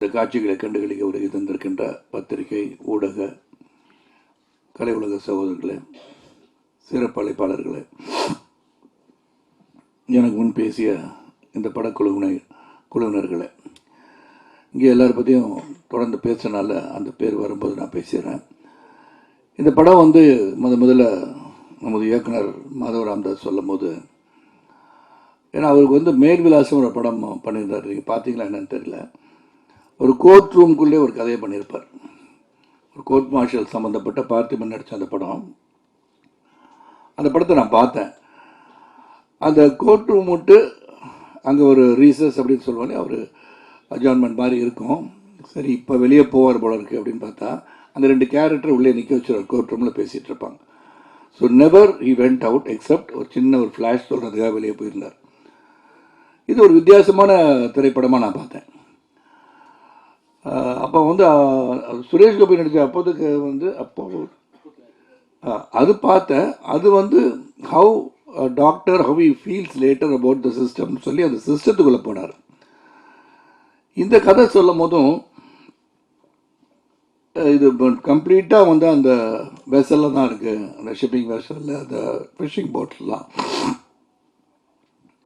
இந்த காட்சிகளை கண்டுகளிக்க உதவி தந்திருக்கின்ற பத்திரிகை ஊடக கலை உலக சகோதரர்களே, சிறப்பு அழைப்பாளர்களே, எனக்கு முன் பேசிய இந்த குழுவினர்களே, இங்கே எல்லாரை பற்றியும் தொடர்ந்து பேசுறதுனால அந்த பேர் வரும்போது நான் பேசுகிறேன். இந்த படம் முதல்ல நமது இயக்குனர் மாதவ ராமதாஸ் சொல்லும் போது, ஏன்னா அவருக்கு மேல் விலாசம் ஒரு படம் பண்ணியிருந்தார். நீங்கள் பார்த்தீங்களா என்னன்னு தெரியல. ஒரு கோர்ட் ரூம்குள்ளே ஒரு கதையை பண்ணியிருப்பார். ஒரு கோர்ட் மார்ஷல் சம்மந்தப்பட்ட பார்த்திபன் நடித்த அந்த படம். அந்த படத்தை நான் பார்த்தேன். அந்த கோர்ட் ரூம் விட்டு அங்கே ஒரு ரீசஸ் அப்படின்னு சொல்லுவாங்க, அவர் அட்ஜாயின்மெண்ட் மாதிரி இருக்கும். சரி, இப்போ வெளியே போவார் போல இருக்குது அப்படின்னு பார்த்தா அந்த 2 கேரக்டர் உள்ளே நிற்க வச்சுருவார். கோர்ட் ரூமில் பேசிகிட்டு இருப்பாங்க. So never he went out accept ஒரு சின்ன ஒரு ஃப்ளாஷ் சொல்கிறதுக்காக வெளியே போயிருந்தார். இது ஒரு வித்தியாசமான திரைப்படமாக நான் பார்த்தேன். அப்போ சுரேஷ் கோபி நடித்த அப்போதுக்கு அப்போ அது பார்த்தேன். அது how doctor how he feels later about the சிஸ்டம்னு சொல்லி அந்த சிஸ்டத்துக்குள்ளே போனார். இந்த கதை சொல்லும் போதும் இது கம்ப்ளீட்டாக அந்த வெசலில் தான் இருக்குது, அந்த ஷிப்பிங் வெசலில், அந்த ஃபிஷிங் போட்லாம்.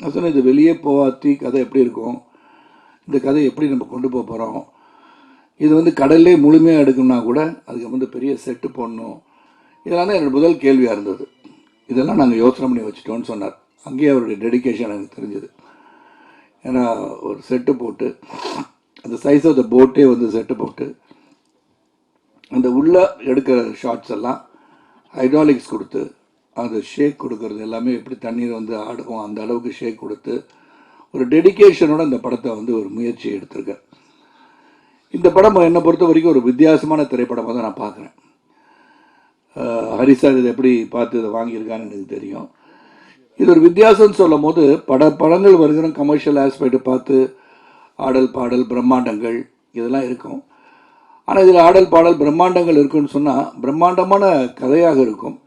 நான் சொன்னேன், இது வெளியே போகாத்தி கதை எப்படி இருக்கும், இந்த கதை எப்படி நம்ம கொண்டு போக போகிறோம், இது கடல்லே முழுமையாக எடுக்கணும்னா கூட அதுக்கு பெரிய செட்டு போடணும். இதெல்லாம் தான் என்னோட முதல் கேள்வியாக இருந்தது. இதெல்லாம் நாங்கள் யோசனை பண்ணி வச்சுட்டோன்னு சொன்னார். அங்கேயே அவருடைய டெடிக்கேஷன் எனக்கு தெரிஞ்சது. ஏன்னா ஒரு செட்டு போட்டு அந்த சைஸ் ஆஃப் த போட்டே செட்டு போட்டு அந்த உள்ளே எடுக்கிற ஷார்ட்ஸ் எல்லாம் ஹைட்ராலிக்ஸ் கொடுத்து அந்த ஷேக் கொடுக்கறது எல்லாமே எப்படி தண்ணீர் ஆடுவோம் அந்த அளவுக்கு ஷேக் கொடுத்து ஒரு டெடிக்கேஷனோட இந்த படத்தை ஒரு முயற்சி எடுத்திருக்கேன். இந்த படம் என்னை பொறுத்த வரைக்கும் ஒரு வித்தியாசமான திரைப்படமாக தான் நான் பார்க்குறேன். ஹரிசார் இதை எப்படி பார்த்து இதை வாங்கியிருக்கான்னு எனக்கு தெரியும். இது ஒரு வித்தியாசம்னு சொல்லும் போது படங்கள் வருகிற கமர்ஷியல் ஆஸ்பெக்ட் பார்த்து ஆடல் பாடல் பிரம்மாண்டங்கள் இதெல்லாம் இருக்கும். ஆனால் இதில் ஆடல் பாடல் பிரம்மாண்டங்கள் இருக்குன்னு சொன்னால் பிரம்மாண்டமான கதையாக இருக்கும்.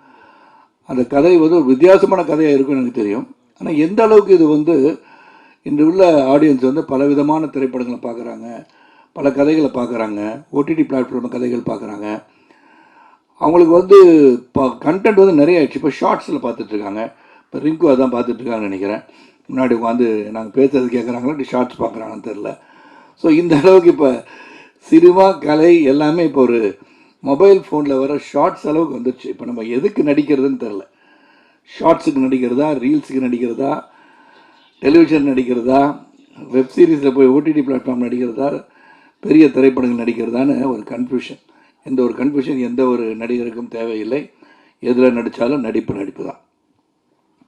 அந்த கதை ஒரு வித்தியாசமான கதையாக இருக்குன்னு எனக்கு தெரியும். ஆனால் எந்த அளவுக்கு இது இன்று உள்ள ஆடியன்ஸ் பலவிதமான திரைப்படங்களை பார்க்குறாங்க, பல கதைகளை பார்க்குறாங்க, ஓடிடி பிளாட்ஃபார்ம் கதைகள் பார்க்குறாங்க. அவங்களுக்கு கண்டென்ட் நிறைய ஆயிடுச்சு. இப்போ ஷார்ட்ஸில் பார்த்துட்ருக்காங்க. இப்போ ரிங்கு அதான் பார்த்துட்ருக்காங்கன்னு நினைக்கிறேன். முன்னாடி நாங்கள் பேசுறது கேட்குறாங்களா ஷார்ட்ஸ் பார்க்குறாங்கன்னு தெரில. ஸோ இந்த அளவுக்கு இப்போ சினிமா கலை எல்லாமே இப்போ ஒரு மொபைல் ஃபோனில் வர ஷார்ட்ஸ் அளவுக்கு வந்துடுச்சு. இப்போ நம்ம எதுக்கு நடிக்கிறதுன்னு தெரில. ஷார்ட்ஸுக்கு நடிக்கிறதா, ரீல்ஸுக்கு நடிக்கிறதா, டெலிவிஷன் நடிக்கிறதா, வெப் சீரிஸில் போய் ஓடிடி பிளாட்ஃபார்ம் நடிக்கிறதா, பெரிய திரைப்படங்கள் நடிக்கிறதான்னு ஒரு கன்ஃபியூஷன். எந்த ஒரு நடிகருக்கும் தேவையில்லை. எதில் நடித்தாலும் நடிப்பு தான்.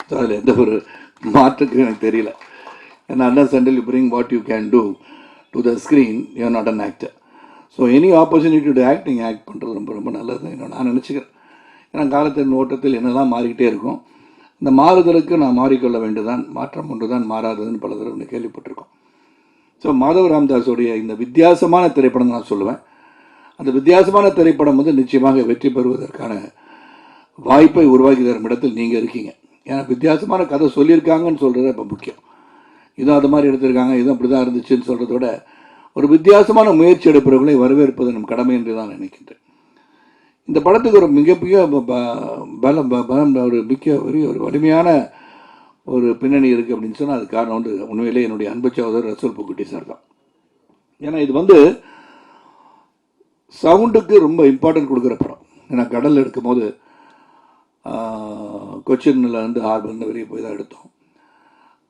ஸோ அதில் எந்த ஒரு மாற்றுக்கும் எனக்கு தெரியல. ஏன்னா அண்டர்ஸ் until you bring what you can do to the screen, you are not an actor. So any opportunity to act பண்ணுறது ரொம்ப ரொம்ப நல்லது நான் நினச்சிக்கிறேன். ஏன்னா காலத்தின் ஓட்டத்தில் என்னெல்லாம் மாறிக்கிட்டே இருக்கும். இந்த மாறுதலுக்கு நான் மாறிக்கொள்ள வேண்டியதான், மாற்றம் ஒன்று தான் மாறாததுன்னு பல தடவை கேள்விப்பட்டிருக்கோம். ஸோ மாதவ ராமதாஸோடைய இந்த வித்தியாசமான திரைப்படம் நான் சொல்லுவேன். அந்த வித்தியாசமான திரைப்படம் நிச்சயமாக வெற்றி பெறுவதற்கான வாய்ப்பை உருவாக்கி தரும் இடத்தில் நீங்கள் இருக்கீங்க. ஏன்னா வித்தியாசமான கதை சொல்லியிருக்காங்கன்னு சொல்கிறது இப்போ முக்கியம். இதுவும் அது மாதிரி எடுத்திருக்காங்க, இதுவும் அப்படி தான் இருந்துச்சுன்னு சொல்கிறத விட ஒரு வித்தியாசமான முயற்சி எடுப்பவர்களை வரவேற்பது நம் கடமை என்று தான் நினைக்கின்றேன். இந்த படத்துக்கு ஒரு மிகப்பெரிய ஒரு வலிமையான ஒரு பின்னணி இருக்குது அப்படின்னு சொன்னால் அது காரணம் உண்மையிலே என்னுடைய அன்பு சகோதரர் ரசூல் பூக்குட்டி சார் தான். ஏன்னா இது சவுண்டுக்கு ரொம்ப இம்பார்ட்டன்ட் கொடுக்குற படம். ஏன்னா கடலில் எடுக்கும்போது கொச்சின்லேருந்து ஹார்பர்லேருந்து வெளியே போய் தான் எடுத்தோம்.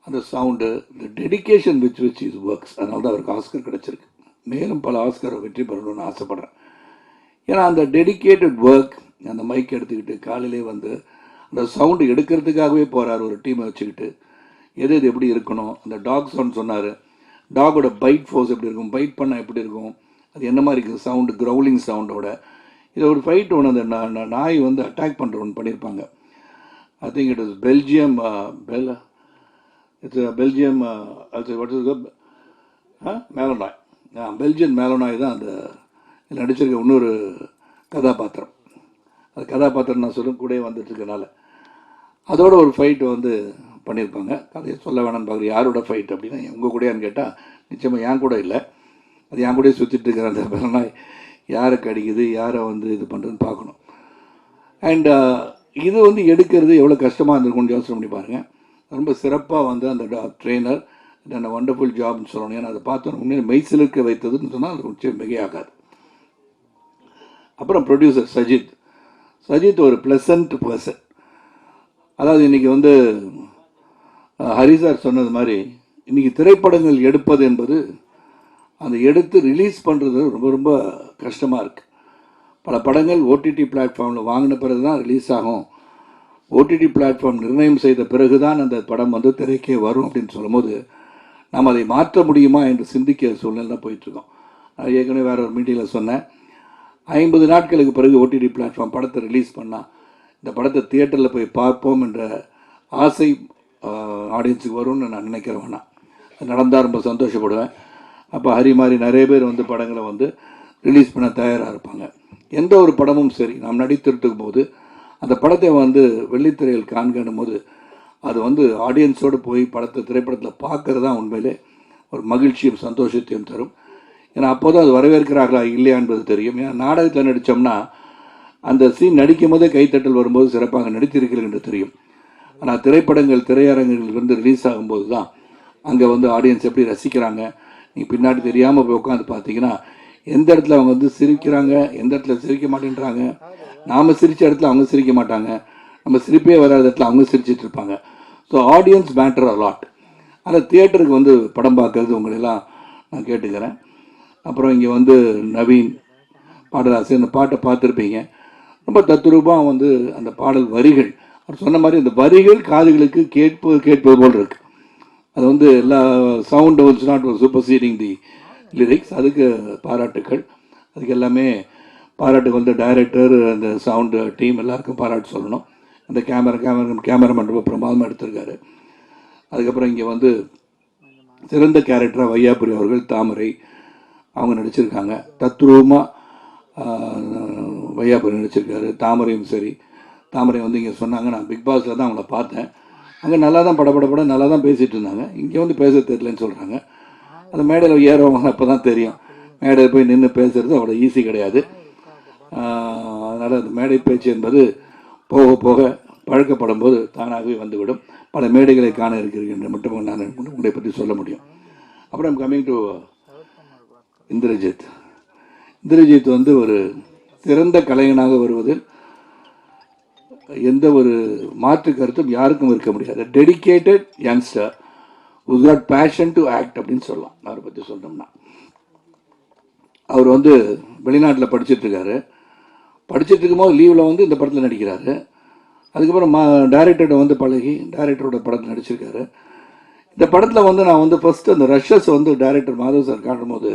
அந்த சவுண்டு, இந்த டெடிக்கேஷன் விச் இஸ் ஒர்க்ஸ், அதனால தான் அவருக்கு ஆஸ்கர் கிடச்சிருக்கு. மேலும் பல ஆஸ்கரை வெற்றி பெறணும்னு ஆசைப்பட்றேன். ஏன்னா அந்த டெடிக்கேட்டட் ஒர்க், அந்த மைக் எடுத்துக்கிட்டு காலையிலே அந்த சவுண்டு எடுக்கிறதுக்காகவே போகிறார். ஒரு டீமை வச்சுக்கிட்டு எது எப்படி இருக்கணும், அந்த டாக் சவுண்ட் சொன்னார். டாகோட பைட் ஃபோர்ஸ் எப்படி இருக்கும், பைட் பண்ணால் எப்படி இருக்கும், அது என்ன மாதிரி இருக்குது சவுண்டு, க்ரௌலிங் சவுண்டோட. இதை ஒரு ஃபைட் அந்த நாய் அட்டாக் பண்ணுற ஒன்று பண்ணியிருப்பாங்க. I think it is Belgium மேலோனாய். பெல்ஜியன் மேலோனாய் தான் அந்த நடிச்சிருக்க இன்னொரு கதாபாத்திரம். அது கதாபாத்திரம் நான் சொல்லும் கூட வந்துட்டுருக்கனால அதோட ஒரு ஃபைட்டு பண்ணியிருப்பாங்க. கதையை சொல்ல வேணான்னு பார்க்குற யாரோட ஃபைட் அப்படின்னா உங்கள் கூடயான்னு கேட்டால் நிச்சயமாக என் கூட இல்லை. அது என் கூட சுற்றிட்டு இருக்கிற அந்த பலனா யாரை கடிக்குது, யாரை வந்து இது பண்ணுறதுன்னு பார்க்கணும். அண்ட் இது வந்து எடுக்கிறது எவ்வளோ கஷ்டமாக இருந்திருக்கும்னு யோசனை பண்ணி பாருங்கள். ரொம்ப சிறப்பாக வந்து அந்த ட்ரெயினர் என்ன வண்டர்ஃபுல் ஜாப்னு சொல்லணும். ஏன்னா அதை பார்த்தோன்னு உண்மையிலே மெய்சிலிருக்க வைத்ததுன்னு சொன்னால் அது கொஞ்சம் மிகையாகாது. அப்புறம் ப்ரொடியூசர் சஜித் ஒரு ப்ளசன்ட் பர்சன். அதாவது இன்றைக்கி வந்து ஹரி சார் சொன்னது மாதிரி இன்றைக்கி திரைப்படங்கள் எடுப்பது என்பது அந்த எடுத்து ரிலீஸ் பண்ணுறது ரொம்ப ரொம்ப கஷ்டமாக இருக்குது. பல படங்கள் ஓடிடி பிளாட்ஃபார்மில் வாங்கின பிறகு தான் ரிலீஸ் ஆகும். ஓடிடி பிளாட்ஃபார்ம் நிர்ணயம் செய்த பிறகு தான் அந்த படம் வந்து திரைக்கே வரும் அப்படின்னு சொல்லும்போது நாம் அதை மாற்ற முடியுமா என்று சிந்திக்க சூழ்நிலை தான் போயிட்டுருக்கோம். ஏற்கனவே வேறு ஒரு மீட்டிங்கில் சொன்னேன், 50 நாட்களுக்கு பிறகு ஓடிடி பிளாட்ஃபார்ம் படத்தை ரிலீஸ் பண்ணால் இந்த படத்தை தியேட்டரில் போய் பார்ப்போம் என்ற ஆசை ஆடியன்ஸுக்கு வரும்னு நான் நினைக்கிறேன். வேணாம், அது நடந்தால் ரொம்ப சந்தோஷப்படுவேன். அப்போ ஹரி மாதிரி நிறைய பேர் வந்து படங்களை வந்து ரிலீஸ் பண்ண தயாராக இருப்பாங்க. எந்த ஒரு படமும் சரி, நாம் நடித்திருக்கும் போது அந்த படத்தை வந்து வெள்ளித்திரையில் காண்கணும் போது அது வந்து ஆடியன்ஸோடு போய் திரைப்படத்தில் பார்க்கறது தான் உண்மையிலே ஒரு மகிழ்ச்சியும் சந்தோஷத்தையும் தரும். ஏன்னா அப்போது அது வரவேற்கிறார்களா இல்லையா என்பது தெரியும். ஏன்னா நாடகத்தில் நடித்தோம்னா அந்த சீன் நடிக்கும் போதே கைத்தட்டல் வரும்போது சிறப்பாக நடித்திருக்கிறீர்கள் என்று தெரியும். ஆனால் திரைப்படங்கள் திரையரங்குகள் வந்து ரிலீஸ் ஆகும்போது தான் அங்கே வந்து ஆடியன்ஸ் எப்படி ரசிக்கிறாங்க. நீங்கள் பின்னாடி தெரியாமல் போய் உட்காந்து பார்த்தீங்கன்னா எந்த இடத்துல அவங்க வந்து சிரிக்கிறாங்க, எந்த இடத்துல சிரிக்க மாட்டேன்றாங்க. நாம் சிரித்த இடத்துல அவங்க சிரிக்க மாட்டாங்க, நம்ம சிரிப்பே வராத இடத்துல அவங்க சிரிச்சிட்டு இருப்பாங்க. So audience matter a lot. ஆனால் தியேட்டருக்கு வந்து படம் பார்க்கறது உங்களெல்லாம் நான் கேட்டுக்கிறேன். அப்புறம் இங்கே வந்து நவீன் பாடலாசிரியர், இந்த பாட்டை பார்த்துருப்பீங்க. ரொம்ப தத்ரூபமாக வந்து அந்த பாடல் வரிகள், அவர் சொன்ன மாதிரி அந்த வரிகள் காதுகளுக்கு கேட்பது போல் இருக்கு. அது வந்து எல்லா sound was not super seeding the lyrics. அதுக்கு பாராட்டுக்கள். அதுக்கு எல்லாமே பாராட்டுக்கு வந்து டைரக்டர், அந்த சவுண்டு டீம் எல்லாருக்கும் பாராட்டு சொல்லணும். அந்த கேமராமேன் ரொம்ப பிரமாதமாக எடுத்திருக்காரு. அதுக்கப்புறம் இங்கே வந்து சிறந்த கேரக்டராக வையாபுரி அவர்கள், தாமரை அவங்க நடிச்சிருக்காங்க. தத்ரூபமாக வையாபுரி நடிச்சிருக்காரு. தாமரையும் சரி, தாமரை வந்து இங்கே சொன்னாங்க, நான் பிக் பாஸில் தான் அவங்கள பார்த்தேன், அங்கே நல்லா தான் பட நல்லா தான் பேசிகிட்டு இருந்தாங்க, இங்கே வந்து பேச தெரியலன்னு சொல்கிறாங்க. அந்த மேடையில் ஏறுவாங்க, அப்போ தான் தெரியும் மேடையில் போய் நின்று பேசுகிறது அவ்வளோ ஈஸி கிடையாது. அதனால் அந்த மேடை பேச்சு என்பது போக போக பழக்கப்படும் போது தானாகவே வந்துவிடும். பல மேடைகளை காண இருக்கிறீங்க மட்டும் நான் உங்களை பற்றி சொல்ல முடியும். அப்புறம் கம்மிங் டு இந்திரஜித் வந்து ஒரு சிறந்த கலைஞனாக வருவதில் எந்த ஒரு மாற்று கருத்தும் யாருக்கும் இருக்க முடியாது. Dedicated youngster who got passion to act அப்படின்னு சொல்லலாம். அவரை பற்றி சொல்லணும்னா, அவர் வந்து வெளிநாட்டில் படிச்சுட்டு இருக்கும் போது லீவில் வந்து இந்த படத்தில் நடிக்கிறாரு. அதுக்கப்புறம் டைரக்டர்கிட்ட வந்து பழகி டைரக்டரோட படத்தில் நடிச்சிருக்காரு. இந்த படத்தில் வந்து நான் வந்து ஃபஸ்ட்டு அந்த ரஷ்ஷஸ் வந்து டைரக்டர் மாதவ் சார் காட்டும் போது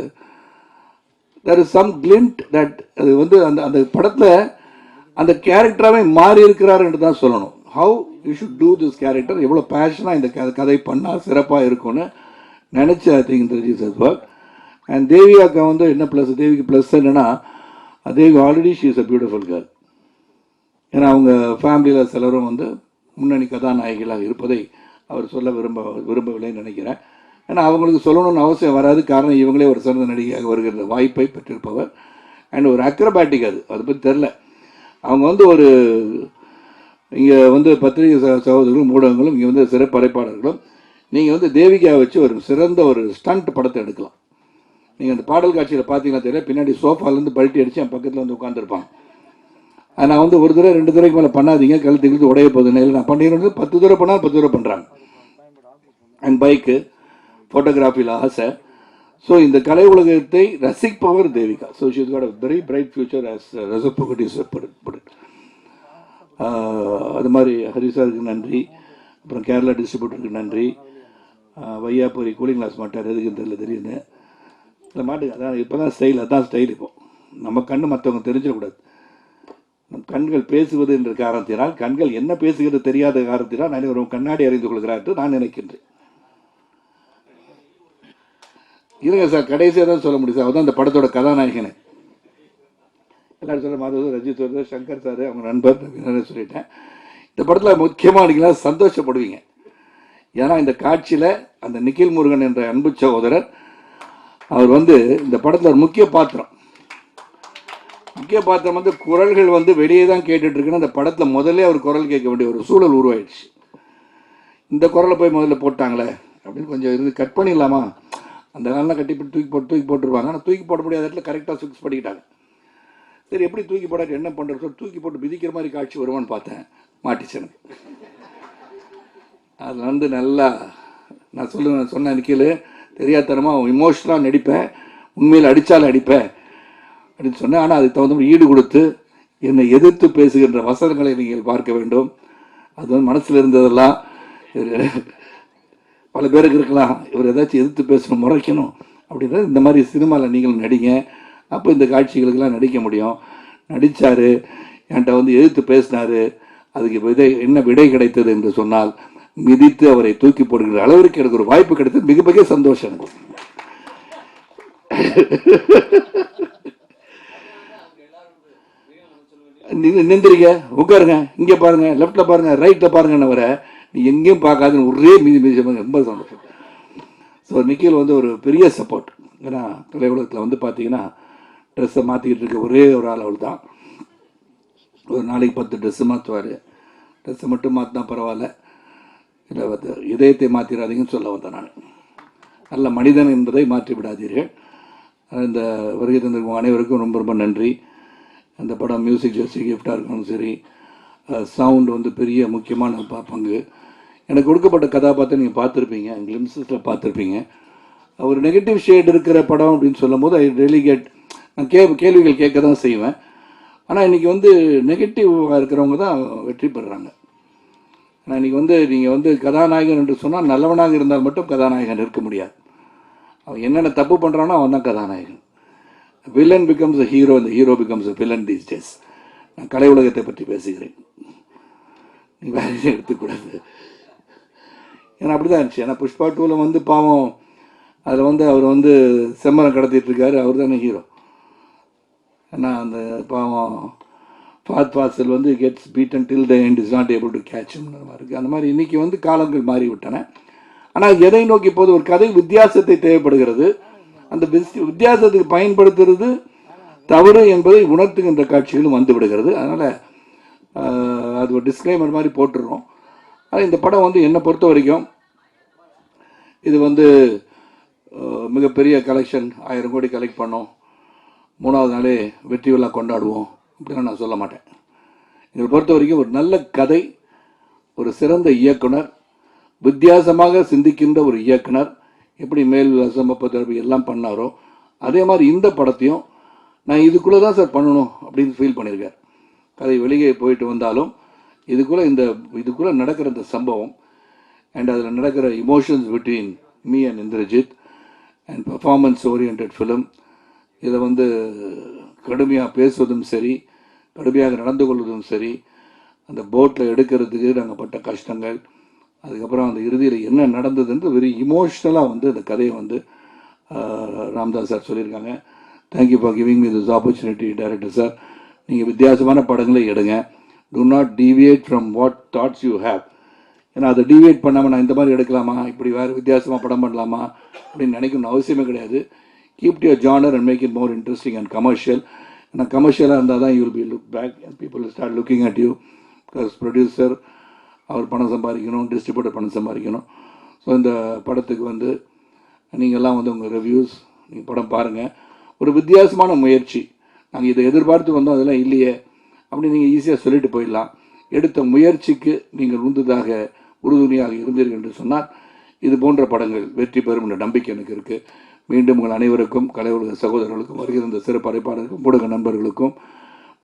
தேர் இஸ் சம் கிளிண்ட் தட் அது வந்து அந்த அந்த படத்தில் அந்த கேரக்டராகவே மாறி இருக்கிறார் என்று தான் சொல்லணும். How you should do this character, எவ்வளோ பேஷனாக இந்த கதை பண்ணால் சிறப்பாக இருக்கும்னு நினச்சி I think Indrajith sir work. And தேவியாக்கா வந்து என்ன ப்ளஸ், தேவிக்கு ப்ளஸ் என்னென்னா, Devi already she is a beautiful girl. ஏன்னா அவங்க ஃபேமிலியில் சிலரும் வந்து முன்னணி கதாநாயகிகளாக இருப்பதை அவர் சொல்ல விரும்பவில்லைன்னு நினைக்கிறேன். ஏன்னா அவங்களுக்கு சொல்லணும்னு அவசியம் வராது. காரணம் இவங்களே ஒரு சிறந்த நடிகையாக வருகிற வாய்ப்பை பெற்றிருப்பவர். அண்ட் ஒரு அக்ரபேட்டிக் அதை பற்றி தெரில. அவங்க வந்து ஒரு இங்கே வந்து பத்திரிகை சகோதரர்களும் ஊடகங்களும் இங்கே வந்து சிறப்படைப்பாளர்களும் நீங்கள் வந்து தேவிகாவை வச்சு ஒரு சிறந்த ஒரு ஸ்டண்ட் படத்தை எடுக்கலாம். நீங்கள் அந்த பாடல் காட்சியில் பார்த்தீங்கன்னா தெரியல, பின்னாடி சோஃபாலேருந்து பல்ட்டி அடித்து என் பக்கத்தில் வந்து உட்காந்துருப்பாங்க. நான் வந்து ஒரு தடவை 2 தடவைக்கு மேலே பண்ணாதீங்க, கழுத்து உடைய போகுதுன்னு. இல்லை, நான் பண்ணிடுறது 10 தடவை பண்ணால் 10 தடவை பண்ணுறாங்க. அண்ட் பைக்கு ஃபோட்டோகிராஃபியில் ஆசை. ஸோ இந்த கலை உலகத்தை ரசிப்பவர் Devika. So she is got a very bright future as ரசப்பகுடி. அது மாதிரி ஹரிசாருக்கு நன்றி. அப்புறம் கேரளா டிஸ்ட்ரிபியூட்டருக்கு நன்றி. வையாபுரி கூலிங் கிளாஸ் மாட்டார், எதுக்குன்னு தெரியல, தெரியுது இல்லை மாட்டுங்க. அதான் இப்போ தான் ஸ்டைல், அதான் ஸ்டைல். இப்போ நம்ம கண்ணு மற்றவங்க தெரிஞ்சிடக்கூடாது. நம் கண்கள் பேசுவது என்ற காரணத்தினால், கண்கள் என்ன பேசுகிறது தெரியாத காரணத்தினால் நான் ஒரு கண்ணாடி அறிந்து கொள்கிறார் என்று நான் நினைக்கின்றேன். இருங்க சார், கடைசியாக தான் சொல்ல முடியும் சார். அவதான் அந்த படத்தோட கதாநாயகனே. எல்லாரும் சொல்ல மாதவ், ரஜித் வருது, சங்கர் சார், அவங்க நண்பர் சொல்லிட்டேன். இந்த படத்தில் முக்கியமாக அன்றைக்கி சந்தோஷப்படுவீங்க. ஏன்னா இந்த காட்சியில் அந்த நிக்கில் முருகன் என்ற அன்பு சகோதரர் அவர் வந்து இந்த படத்தில் ஒரு முக்கிய பாத்திரம் வந்து குரல்கள் வந்து வெளியே தான் கேட்டுட்டு இருக்குன்னு அந்த படத்தில் முதல்ல அவர் குரல் கேட்க வேண்டிய ஒரு சூழல் உருவாயிடுச்சு. இந்த குரலை போய் முதல்ல போட்டாங்களே அப்படின்னு கொஞ்சம் இருந்து கட் பண்ணிடலாமா, அந்த காலம்லாம் கட்டி தூக்கி போட்டுருவாங்க. ஆனால் தூக்கி போட முடியாத இடத்துல கரெக்டாக ஃபிக்ஸ் பண்ணிக்கிட்டாங்க. சரி, எப்படி தூக்கி போடாட்டி என்ன பண்ணுறது சொல்லி தூக்கி போட்டு மிதிக்கிற மாதிரி காட்சி வருவான்னு பார்த்தேன், மாட்டிச்சு எனக்கு. அது வந்து நல்லா நான் சொன்ன நிற்கல தெரியாதனமாக இமோஷனலாக நடிப்பேன், உண்மையில் அடித்தாலும் அடிப்பேன் அப்படின்னு சொன்னேன். ஆனால் அதுக்கு தகுந்த ஈடு கொடுத்து என்னை எதிர்த்து பேசுகின்ற வசனங்களை நீங்கள் பார்க்க வேண்டும். அது வந்து மனசில் இருந்ததெல்லாம் பல பேருக்கு இருக்கலாம், இவர் ஏதாச்சும் எதிர்த்து பேசணும், முறைக்கணும் அப்படின்றது. இந்த மாதிரி சினிமாவில் நீங்கள் நடிங்க, அப்போ இந்த காட்சிகளுக்கெல்லாம் நடிக்க முடியும். நடித்தார், என்கிட்ட வந்து எதிர்த்து பேசினார், அதுக்கு என்ன விடை கிடைத்தது என்று சொன்னால் மிதித்து அவரை தூக்கி போடுகிற அளவிற்கு எனக்கு ஒரு வாய்ப்பு கிடைத்தது. மிகப்பெரிய சந்தோஷம் எனக்கு. நின்றுங்க, உட்காருங்க, இங்கே பாருங்க, லெஃப்ட்ல பாருங்க, ரைட்ல பாருங்கன்னு வர நீ எங்கேயும் பார்க்காதுன்னு ஒரே மீதி ரொம்ப சந்தோஷம். ஸோ நிக்கில் வந்து ஒரு பெரிய சப்போர்ட். ஏன்னா கலை உலகத்தில் வந்து பார்த்தீங்கன்னா ட்ரெஸ்ஸை மாற்றிக்கிட்டு இருக்க ஒரே ஒரு ஆள் அவள் தான். ஒரு நாளைக்கு 10 ட்ரெஸ்ஸு மாற்றுவார். ட்ரெஸ்ஸை மட்டும் மாற்றினா பரவாயில்ல, இல்லை வந்து இதயத்தை மாற்றிடாதீங்கன்னு சொல்ல வந்தேன் நான். நல்ல மனிதன் என்பதை மாற்றி விடாதீர்கள். இந்த வருகை தந்திருக்கும் அனைவருக்கும் ரொம்ப ரொம்ப நன்றி. அந்த படம் மியூசிக் ஜெர்சி கிஃப்டாக இருக்கணும், சரி, சவுண்டு வந்து பெரிய முக்கியமான பங்கு. எனக்கு கொடுக்கப்பட்ட கதாபாத்திரம் நீங்கள் பார்த்துருப்பீங்க, கிளிம்ஸஸில் பார்த்துருப்பீங்க. ஒரு நெகட்டிவ் ஷேட் இருக்கிற படம் அப்படின்னு சொல்லும் போது ஐ ரியலி கெட், நான் கேள்விகள் கேட்க தான் செய்வேன். ஆனால் இன்றைக்கி வந்து நெகட்டிவாக இருக்கிறவங்க தான் வெற்றி பெறுறாங்க. ஆனால் இன்றைக்கி வந்து நீங்கள் வந்து கதாநாயகன் என்று சொன்னால் நல்லவனாக இருந்தால் மட்டும் கதாநாயகன் இருக்க முடியாது. அவன் என்னென்ன தப்பு பண்ணுறானோ அவன் தான் கதாநாயகன். வில்லன் பிகம்ஸ் அ ஹீரோ, இந்த hero becomes a villain these days. நான் கலை உலகத்தை பற்றி பேசுகிறேன், நீ வேற எடுத்துக்கூடாது. ஏன்னா அப்படி தான் இருந்துச்சு. ஏன்னா புஷ்பா 2ல் வந்து பாவம் அதில் வந்து அவர் வந்து செம்மரம் கடத்திட்டு இருக்காரு, அவர் தானே ஹீரோ. ஏன்னா அந்த பாவம் ஃபாத் ஃபாசில் வந்து gets beaten till the end is not able to கேட்ச்ன்ற மாதிரி இருக்குது. அந்த மாதிரி இன்றைக்கி வந்து காலங்கள் மாறிவிட்டன. ஆனால் எதை நோக்கி போது ஒரு கதை வித்தியாசத்தை தேவைப்படுகிறது. அந்த வித்தியாசத்துக்கு பயன்படுத்துறது தவறு என்பதை உணர்த்துகின்ற காட்சிகளும் வந்து விடுகிறது. அதனால் அது ஒரு டிஸ்க்ளைமர் மாதிரி போட்டுடுறோம். ஆனால் இந்த படம் வந்து என்னை பொறுத்த வரைக்கும் இது வந்து மிகப்பெரிய கலெக்ஷன், 1000 கோடி கலெக்ட் பண்ணோம், 3வது நாளே வெற்றி விழா கொண்டாடுவோம் அப்படின்னு நான் சொல்ல மாட்டேன். இதை பொறுத்த வரைக்கும் ஒரு நல்ல கதை, ஒரு சிறந்த இயக்குனர், வித்தியாசமாக சிந்திக்கின்ற ஒரு இயக்குனர், எப்படி மேல் சமப்பதற்கு எல்லாம் பண்ணாரோ அதே மாதிரி இந்த படத்தையும் நான் இதுக்குள்ளே தான் சார் பண்ணணும் அப்படின்னு ஃபீல் பண்ணியிருக்கார். கதை வெளியே போயிட்டு வந்தாலும் இதுக்குள்ளே நடக்கிற இந்த சம்பவம் அண்ட் அதில் நடக்கிற emotions between me and Indrajith and performance orient film, இதை வந்து கடுமையாக பேசுவதும் சரி, கடுமையாக நடந்து கொள்வதும் சரி, அந்த போட்டில் எடுக்கிறதுக்கு நாங்கள் பட்ட கஷ்டங்கள், அதுக்கப்புறம் அந்த இறுதியில் என்ன நடந்ததுன்றது வெரி இமோஷ்னலாக வந்து அந்த கதையை வந்து ராம்தாஸ் சார் சொல்லியிருக்காங்க. Thank you for giving me this opportunity director sir. நீங்கள் வித்தியாசமான படங்களை எடுங்க, to not deviate from what thoughts you have. ஏன்னா அதை டீவியேட் பண்ணாமல் நான் இந்த மாதிரி எடுக்கலாமா, இப்படி வேறு வித்தியாசமாக படம் பண்ணலாமா அப்படின்னு நினைக்கணும்னு அவசியமே கிடையாது. Keep your genre and make it more interesting and commercial. ஏன்னா கமர்ஷியலாக இருந்தால் தான் you will be look back and people will start looking at you. Because producer அவர் பணம் சம்பாதிக்கணும், டிஸ்ட்ரிபியூட்டர் பணம் சம்பாதிக்கணும். ஸோ இந்த படத்துக்கு வந்து நீங்கள்லாம் வந்து உங்கள் ரிவ்யூஸ், நீங்கள் படம் பாருங்கள். ஒரு வித்தியாசமான முயற்சி, நாங்கள் இதை எதிர்பார்த்து வந்தோம், அதெல்லாம் இல்லையே அப்படி நீங்கள் ஈஸியாக சொல்லிட்டு போயிடலாம். எடுத்த முயற்சிக்கு நீங்கள் உறுதுணையாக இருந்தீர்கள் என்று சொன்னால் இது போன்ற படங்கள் வெற்றி பெறும் என்ற நம்பிக்கை எனக்கு இருக்குது. மீண்டும் உங்கள் அனைவருக்கும், கலை உலக சகோதரர்களுக்கும், வருகிற சிறப்பு அழைப்பாளருக்கும், ஊடக நண்பர்களுக்கும்,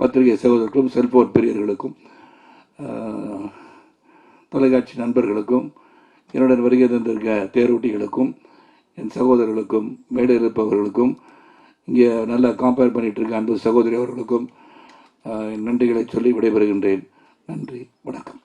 பத்திரிகை சகோதரர்களுக்கும், செல்போன் பிரியர்களுக்கும், தொலைக்காட்சி நண்பர்களுக்கும், என்னுடன் வருகை தந்திருக்க தேரோட்டிகளுக்கும், என் சகோதரர்களுக்கும், மேடையில் இருப்பவர்களுக்கும், இங்கே நல்லா கம்பேர் பண்ணிகிட்டு இருக்க அன்பு சகோதரி அவர்களுக்கும் நன்றிகளை சொல்லி விடைபெறுகின்றேன். நன்றி, வணக்கம்.